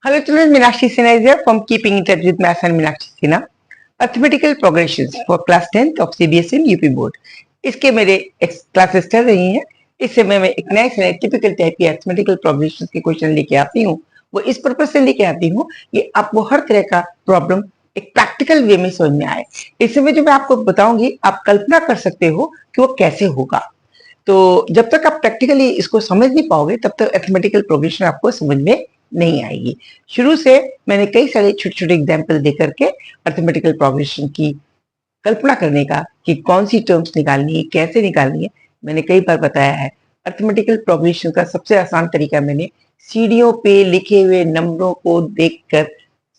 Hello children, Meenakshi Sinha is here from Keeping in Touch with Maths and Meenakshi Sinha. Arithmetical progressions for class 10th of CBSE and UP board. इसके मेरे classes चल रही हैं. इस समय मैं एक नए से नए टिपिकल टाइप की अरिथमेटिकल प्रोग्रेशंस के क्वेश्चन लेके आती हूँ. वो इस पर्पज से लेके आती हूँ कि आपको हर तरह का प्रॉब्लम एक प्रैक्टिकल वे में समझ में आए. इस समय जो मैं आपको बताऊंगी आप कल्पना कर सकते हो कि वो कैसे होगा. तो जब तक आप प्रैक्टिकली इसको समझ नहीं पाओगे तब तक अरिथमेटिकल प्रोग्रेशन आपको समझ में नहीं आएगी. शुरू से मैंने कई सारे छोटे छोटे एग्जाम्पल दे करके अरिथमेटिकल प्रोग्रेशन की कल्पना करने का कि कौन सी टर्म्स निकालनी है, कैसे निकालनी है, मैंने कई बार बताया है. अरिथमेटिकल प्रोग्रेशन का सबसे आसान तरीका मैंने सीढ़ियों पे लिखे हुए नंबरों को देखकर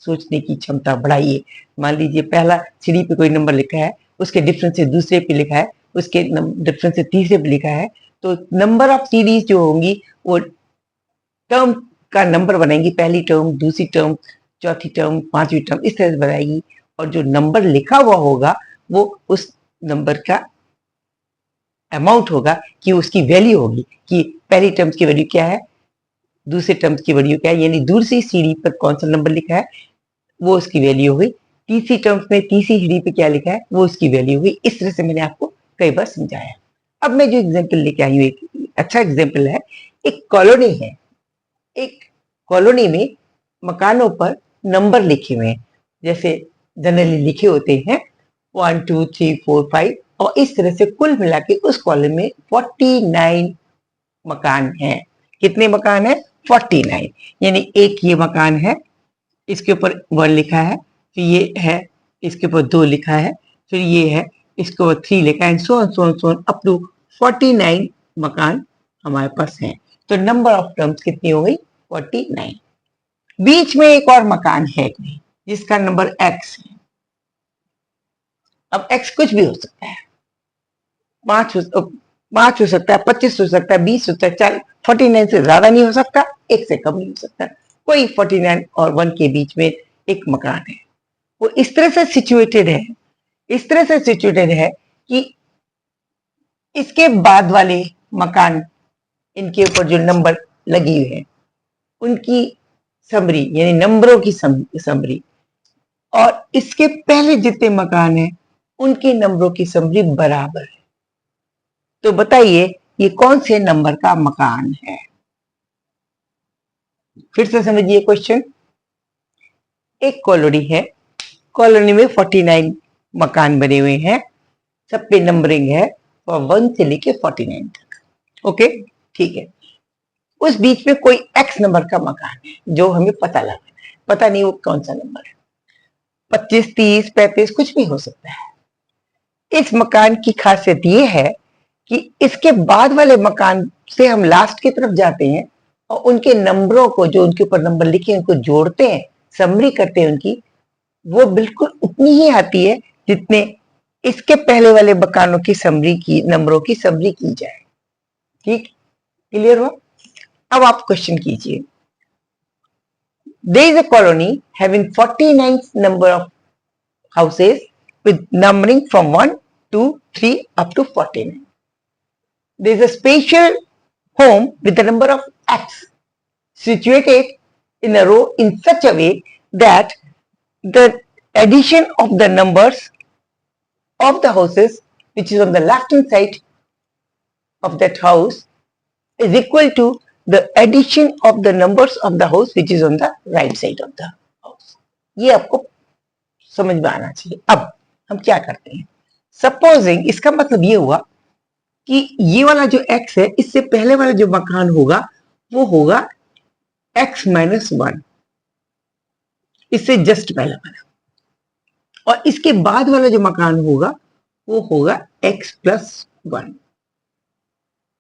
सोचने की क्षमता बढ़ाइए. मान लीजिए पहला सीढ़ी पे कोई नंबर लिखा है, उसके डिफरेंस से दूसरे पे लिखा है, उसके डिफरेंस से तीसरे पे लिखा है, तो नंबर ऑफ सीरीज जो होंगी वो टर्म का नंबर बनाएंगी. पहली टर्म, दूसरी टर्म, चौथी टर्म, पांचवी टर्म, इस तरह से बनाएगी. और जो नंबर लिखा हुआ होगा वो उस नंबर का अमाउंट होगा कि उसकी वैल्यू होगी कि पहली टर्म्स की वैल्यू क्या है, दूसरे टर्म्स की वैल्यू क्या है, यानी दूसरी सीढ़ी पर कौन सा नंबर लिखा है वो उसकी वैल्यू हुई. तीसरी टर्म्स में तीसरी सीढ़ी पे क्या लिखा है वो उसकी वैल्यू हुई. इस तरह से मैंने आपको कई बार समझाया. अब मैं जो एग्जाम्पल लेके आई हूँ एक अच्छा एग्जाम्पल है. एक कॉलोनी है. एक कॉलोनी में मकानों पर नंबर लिखे हुए हैं, जैसे जनरली लिखे होते हैं 1 2 3 4 5, और इस तरह से कुल मिला के उस कॉलोनी में 49 मकान हैं. कितने मकान हैं? 49. यानी एक ये मकान है, इसके ऊपर 1 लिखा है, फिर ये है, इसके ऊपर 2 लिखा है, फिर ये है, इसके ऊपर 3 लिखा है, सो ऑन अप टू 49 मकान हमारे पास हैं. तो नंबर ऑफ टर्म्स कितनी हो गई? 49. बीच में एक और मकान है जिसका नंबर x है. अब x कुछ भी हो सकता है. 5 हो सकता है, 25 हो सकता है, 20 हो सकता है, 40. 49 से ज्यादा नहीं हो सकता, एक से कम नहीं हो सकता. कोई 49 और 1 के बीच में एक मकान है. वो इस तरह से सिचुएटेड है, इस तरह से सिचुएटेड है कि इसके बाद वाले मकान, इनके ऊपर जो नंबर लगी हुई है उनकी समरी, यानी नंबरों की समरी, और इसके पहले जितने मकान हैं उनके नंबरों की समरी बराबर है. तो बताइए ये कौन से नंबर का मकान है? फिर से समझिए क्वेश्चन. एक कॉलोनी है, कॉलोनी में 49 मकान बने हुए हैं, सब पे नंबरिंग है 1 से लेके 49 तक. ओके, ठीक है. उस बीच में कोई x नंबर का मकान है जो हमें पता लगा, पता नहीं वो कौन सा नंबर है. 25 30 35 कुछ भी हो सकता है. इस मकान की खासियत ये है कि इसके बाद वाले मकान से हम लास्ट की तरफ जाते हैं और उनके नंबरों को, जो उनके ऊपर नंबर लिखे हैं, उनको जोड़ते हैं, समरी करते हैं उनकी, वो बिल्कुल उतनी ही आती है जितने इसके पहले वाले मकानों की समरी की, नंबरों की समरी की जाए. ठीक, क्लियर हुआ? अब आप क्वेश्चन कीजिए. There is a colony having 49 number of houses with numbering from 1 2 3 up to 49. There is a special home with the number of X situated in a row in such a way that the addition of the numbers of the houses which is on the left hand side of that house is equal to the addition of the numbers of the house which is on the right side of the house. ये आपको समझ में आना चाहिए. अब हम क्या करते हैं? सपोजिंग, इसका मतलब ये हुआ कि ये वाला जो x है, इससे पहले वाला जो मकान होगा वो होगा x माइनस 1, इससे जस्ट पहला वाला, और इसके बाद वाला जो मकान होगा वो होगा x प्लस 1.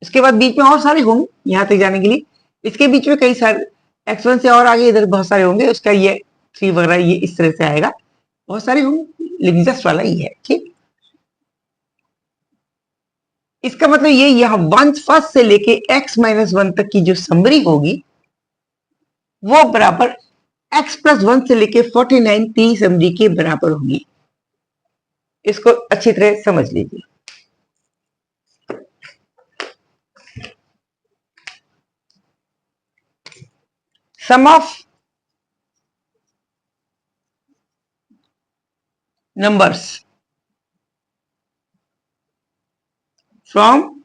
इसके बाद बीच में और सारे होंगे यहां तक जाने के लिए. इसके बीच में कई सारे x1 से और आगे इधर बहुत सारे होंगे, उसका ये 3 वगैरह ये इस तरह से आएगा, बहुत सारे होंगे, लेकिन जस्ट वाला ही है. ठीक, इसका मतलब ये यहां 1 फर्स्ट से लेके x माइनस 1 तक की जो समरी होगी वो बराबर x प्लस 1 से लेके 49 की समरी के बराबर होगी. इसको अच्छी तरह समझ लीजिए. Sum of numbers from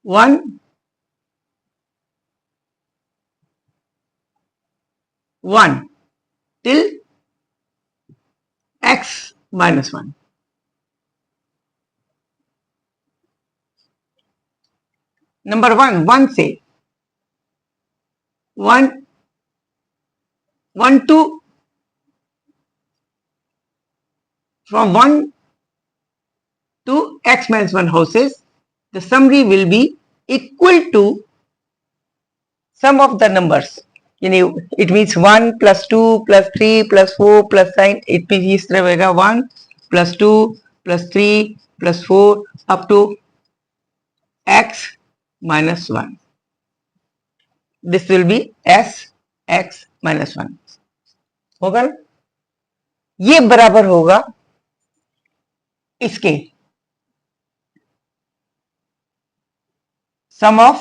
1 till x minus 1. Number 1 से 1 to from 1 to x minus 1 houses, the summary will be equal to sum of the numbers. It means 1 plus 2 plus 3 plus 4 plus 9. It means इस तरह होगा 1 plus 2 plus 3 plus 4 up to x minus 1. This will be s x minus 1. होगा ना? ये बराबर होगा इसके sum of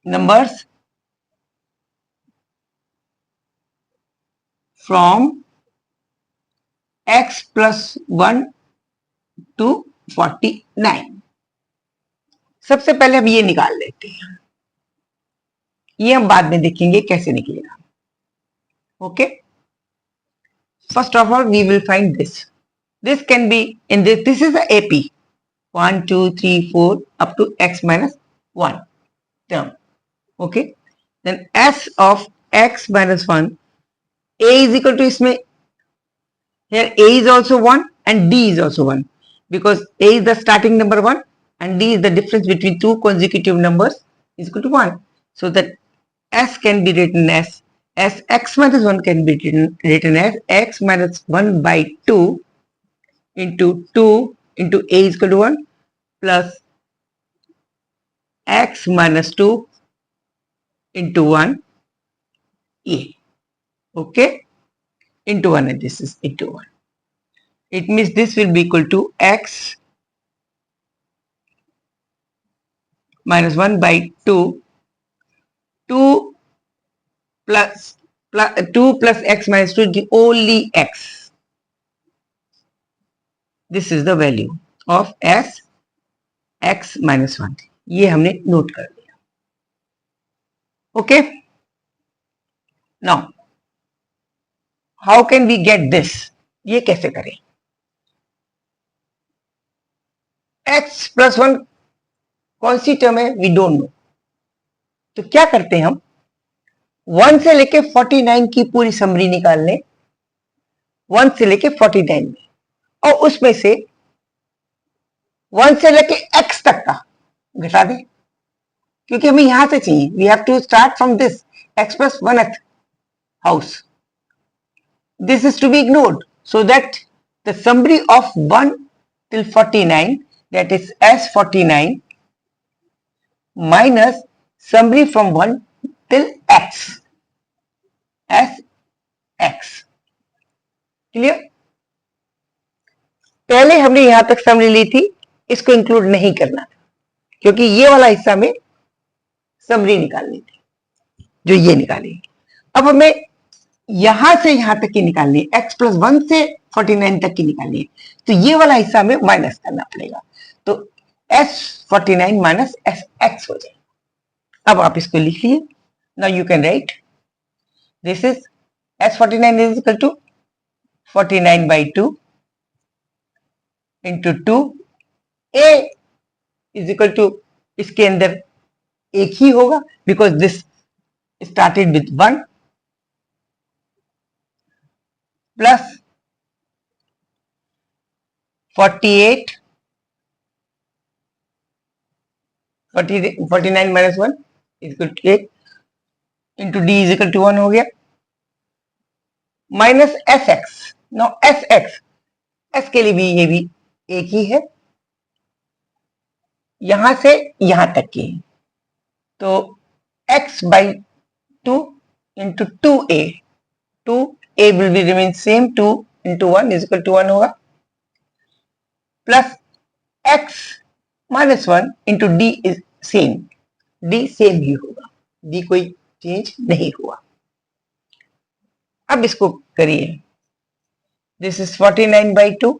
numbers from x plus 1 to 49. सबसे पहले हम ये निकाल लेते हैं, ये हम बाद में देखेंगे कैसे निकलेगा. Okay, first of all we will find this can be in this is a AP 1 2 3 4 up to x minus 1 term. Okay, then s of x minus 1, a is equal to इसमें here a is also 1 and d is also 1 because a is the starting number 1 and d is the difference between two consecutive numbers is equal to 1. So that s can be written as x minus 1 can be written as x minus 1 by 2 into 2 into a is equal to 1 plus x minus 2 into 1 a. Okay, into 1 and this is into 1. It means this will be equal to x minus 1 by 2 plus 2 plus x minus 2 is only x. This is the value of s x minus 1. ये हमने note कर लिया. Okay, now how can we get this? ये कैसे करें? x plus 1 कौन सी term है? We don't know. तो क्या करते हैं हम 1 से लेके 49 की पूरी समरी निकाल लें, 1 से लेके 49 में, और उसमें से 1 से लेके x तक का घटा दें, क्योंकि हमें यहां से चाहिए. We have to start from this x plus 1th house. This is to be ignored so that the summary of 1 till 49, that is s49 minus summary from 1 till x as x. Clear? पहले हमने यहां तक summary ली थी, इसको include नहीं करना था क्योंकि ये वाला हिस्सा में समरी निकालनी थी जो ये निकाली. अब हमें यहां से यहां तक की निकालनी है, x plus 1 से 49 तक की निकालनी है, तो ये वाला हिस्सा में माइनस करना पड़ेगा. तो s49 माइनस sx हो जाएगा. अब आप इसको लिख लिए. Now you can write this is s49 is equal to 49 by 2 into 2. a is equal to, इसके अंदर एक ही होगा because this started with 1 plus 49 minus 1 is equal to 8 into d is equal to 1 हो गया minus sx. now sx, s के लिए भी ये भी एक ही है, यहां से यहां तक की है, तो x by 2 into 2a, 2a will be remain same, 2 into 1 is equal to 1 होगा plus x minus 1 into d is same, d same ही होगा, d कोई चेंज नहीं हुआ. अब इसको करिए, this is 49/2,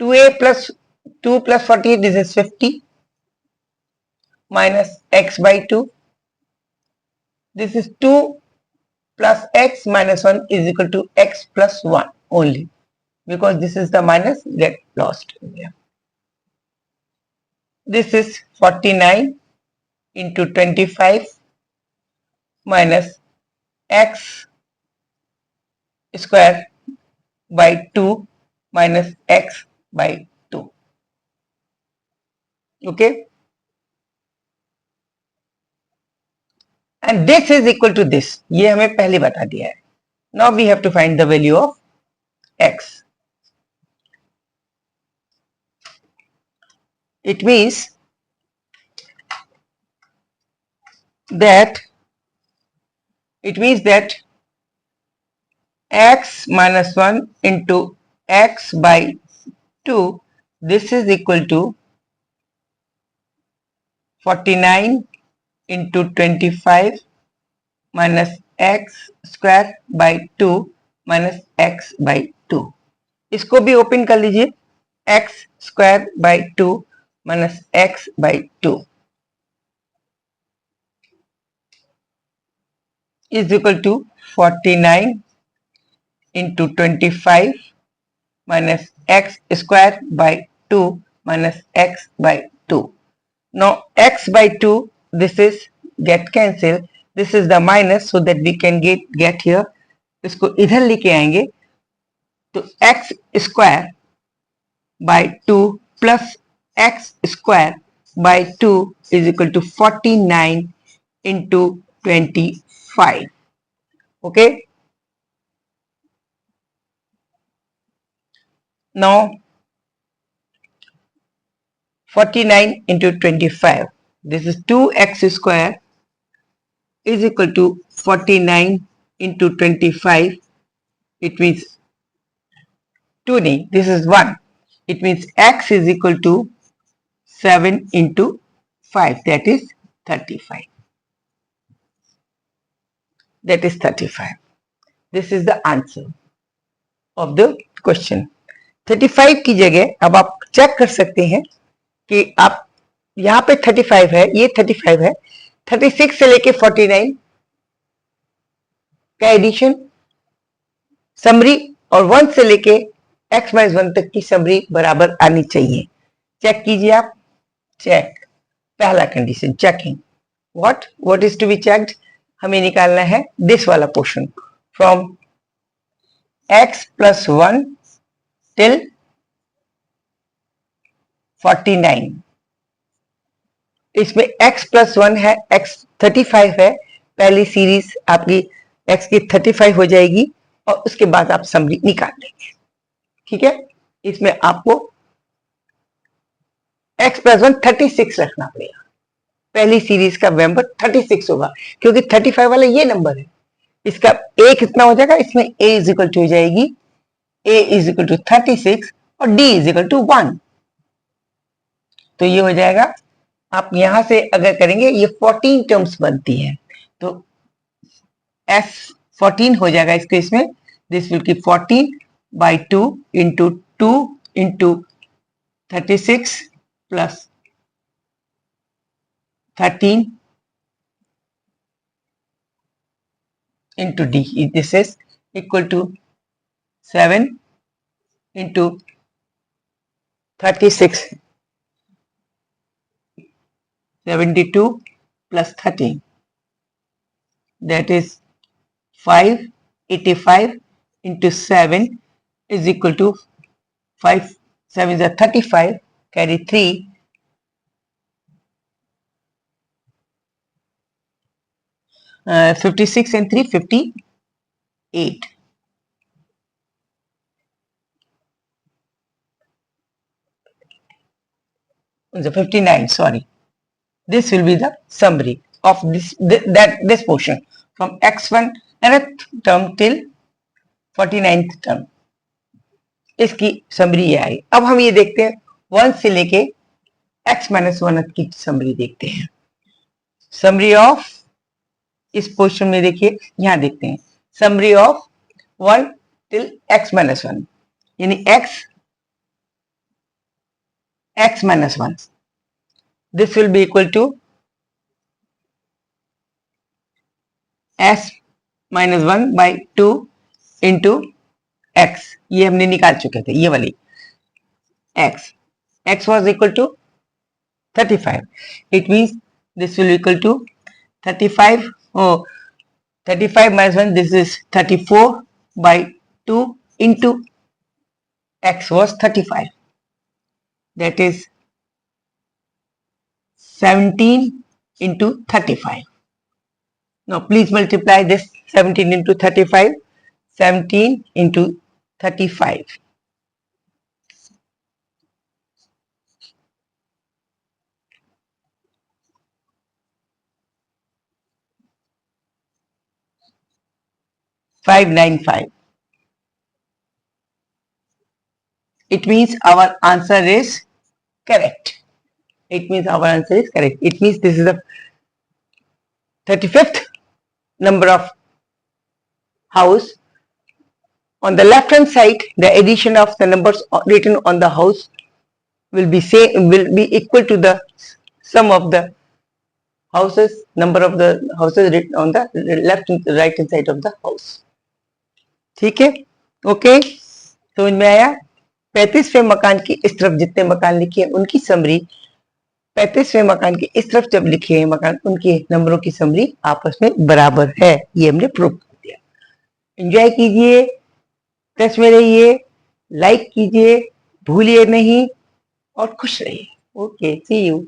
2a plus 2 plus 48, this is 50 minus x by 2. This is 2 plus x minus 1 is equal to x plus 1 only, because this is the minus get lost. This is 49 into 25 minus x square by 2 minus x by 2. Okay, and this is equal to this. ये हमें पहले बता दिया है. Now we have to find the value of x. It means that x minus 1 into x by 2, this is equal to 49 into 25 minus x square by 2 minus x by 2. इसको भी open कर लीजिए, x square by 2 minus x by 2 is equal to 49 into 25 minus x square by 2 minus x by 2. Now x by 2, this is get cancel, this is the minus, so that we can get here. इसको इधर लेके आएंगे तो x square by 2 plus x square by 2 is equal to 49 into 25. Okay. Now 49 into 25, this is 2x square is equal to 49 into 25. It means 2, this is 1. It means x is equal to 7 into 5, that is 35. That is 35. This is the answer of the question. 35 की जगह अब आप check कर सकते हैं कि आप यहाँ पे 35 है, ये 35 है, 36 से लेके 49 का एडिशन समरी और 1 से लेके x माइनस 1 तक की समरी बराबर आनी चाहिए. चेक कीजिए आप. चेक, पहला condition checking. What is to be checked, हमें निकालना है दिस वाला portion from x plus 1 till 49. इसमें x प्लस 1 है, x 35 है, पहली सीरीज आपकी x की 35 हो जाएगी और उसके बाद आप समरी निकाल लेंगे. ठीक है, इसमें आपको x प्लस 1 36 रखना पड़ेगा. पहली सीरीज का मेंबर 36 होगा क्योंकि 35 वाला ये नंबर है. इसका a कितना हो जाएगा, इसमें a इज इक्वल टू हो जाएगी a इज इक्वल टू 36 और d इज इक्वल टू 1. तो ये हो जाएगा, आप यहां से अगर करेंगे ये 14 टर्म्स बनती है तो f 14 हो जाएगा इसके इसमें. दिस विल की 14 by 2 into 2 into 36 plus 13 into d. This is equal to 7 into 36, 72 plus 13, that is 585 into 7 is equal to 5, 7 is a 35, carry 3, uh, 56 and 3, 58. The 59, sorry. This will be the summary of this portion from x1 nth term till 49th term. इसकी summary ये आई. अब हम ये देखते हैं 1 से लेके x minus 1 की समरी देखते हैं. समरी ऑफ इस पोर्शन में देखिए, यहां देखते हैं summary of 1 till x minus 1 यानी x minus 1. This will be equal to s minus 1 by 2 into x. ये हमने निकाल चुके थे, ये वाली x was equal to 35. It means this will equal to 35. 35 minus 1, this is 34 by 2 into x was 35. That is 17 into 35. Now please multiply this 17 into 35. 17 into 35. $595. It means our answer is correct. It means our answer is correct. It means this is the 35th number of house. On the left hand side, the addition of the numbers written on the house will be equal to the sum of the houses, number of the houses written on the left and right hand side of the house. ठीक है, okay, समझ में आया? 35वें मकान की इस तरफ जितने मकान लिखे हैं उनकी समरी 35वें मकान की इस तरफ जब लिखे हैं मकान उनके नंबरों की समरी आपस में बराबर है, ये हमने प्रूव कर दिया. एंजॉय कीजिए, टच में रहिए, लाइक कीजिए, भूलिए नहीं और खुश रहिए. Okay, see you.